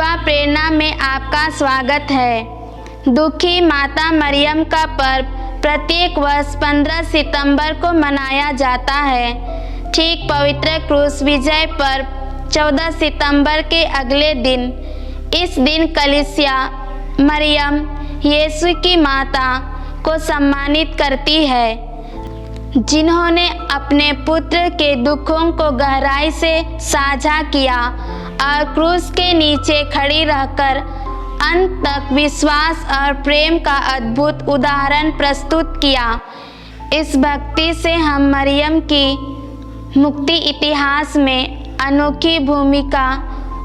युवा प्रेरणा में आपका स्वागत है। दुखी माता मरियम का पर्व प्रत्येक वर्ष 15 सितंबर को मनाया जाता है। ठीक पवित्र क्रूस विजय पर्व 14 सितंबर के अगले दिन, इस दिन कलीसिया मरियम यीशु की माता को सम्मानित करती है, जिन्होंने अपने पुत्र के दुखों को गहराई से साझा किया और क्रूस के नीचे खड़ी रहकर अंत तक विश्वास और प्रेम का अद्भुत उदाहरण प्रस्तुत किया। इस भक्ति से हम मरियम की मुक्ति इतिहास में अनोखी भूमिका,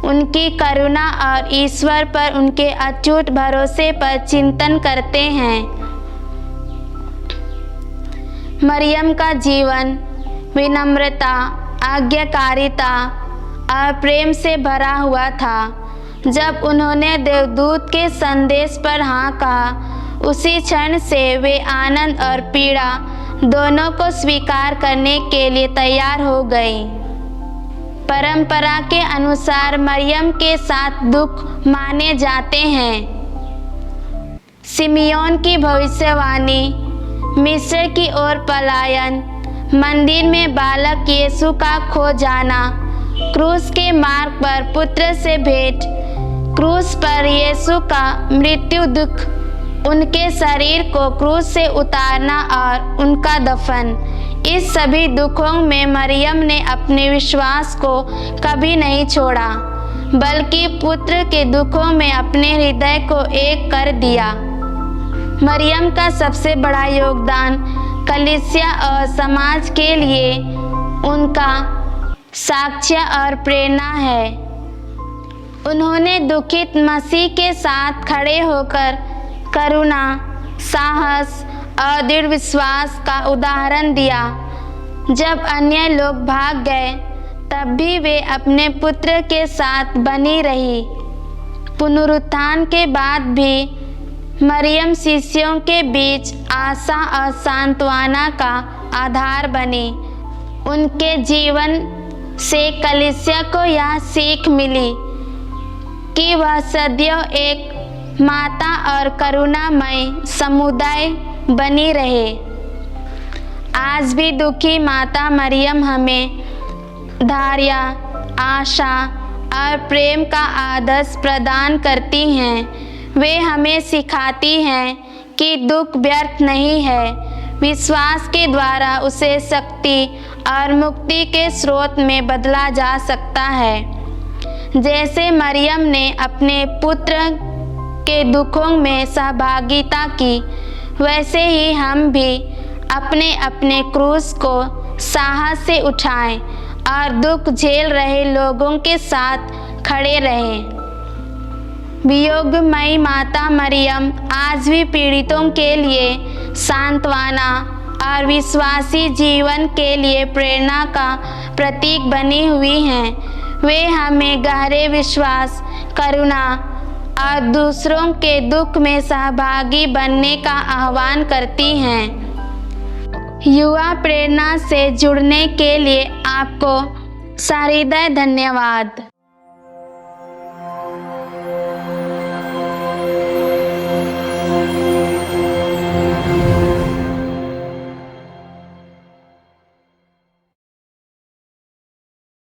उनकी करुणा और ईश्वर पर उनके अटूट भरोसे पर चिंतन करते हैं। मरियम का जीवन विनम्रता, आज्ञाकारिता और प्रेम से भरा हुआ था। जब उन्होंने देवदूत के संदेश पर हाँ कहा, उसी क्षण से वे आनंद और पीड़ा दोनों को स्वीकार करने के लिए तैयार हो गई। परंपरा के अनुसार मरियम के साथ दुख माने जाते हैं। सिमियोन की भविष्यवाणी, मिस्र की ओर पलायन, मंदिर में बालक यीशु का खो जाना, क्रूस के मार्ग पर पुत्र से भेंट, क्रूस पर यीशु का मृत्यु दुख, उनके शरीर को क्रूस से उतारना और उनका दफन। इस सभी दुखों में मरियम ने अपने विश्वास को कभी नहीं छोड़ा, बल्कि पुत्र के दुखों में अपने हृदय को एक कर दिया। मरियम का सबसे बड़ा योगदान कलीसिया और समाज के लिए उनका साक्ष्य और प्रेरणा है। उन्होंने दुखित मसीह के साथ खड़े होकर करुणा, साहस और दृढ़ विश्वास का उदाहरण दिया। जब अन्य लोग भाग गए, तब भी वे अपने पुत्र के साथ बनी रही। पुनरुत्थान के बाद भी मरियम शिष्यों के बीच आशा और सांत्वना का आधार बनी। उनके जीवन से कलीसिया को यह सीख मिली कि वह सदैव एक माता और करुणामय समुदाय बनी रहे। आज भी दुखी माता मरियम हमें धैर्य, आशा और प्रेम का आदर्श प्रदान करती हैं। वे हमें सिखाती हैं कि दुख व्यर्थ नहीं है, विश्वास के द्वारा उसे शक्ति और मुक्ति के स्रोत में बदला जा सकता है। जैसे मरियम ने अपने पुत्र के दुखों में सहभागिता की, वैसे ही हम भी अपने अपने क्रूस को साहस से उठाएं और दुख झेल रहे लोगों के साथ खड़े रहें। वियोगमयी माता मरियम आज भी पीड़ितों के लिए सांत्वना और विश्वासी जीवन के लिए प्रेरणा का प्रतीक बनी हुई हैं। वे हमें गहरे विश्वास, करुणा और दूसरों के दुख में सहभागी बनने का आह्वान करती हैं। युवा प्रेरणा से जुड़ने के लिए आपको सहृदय धन्यवाद।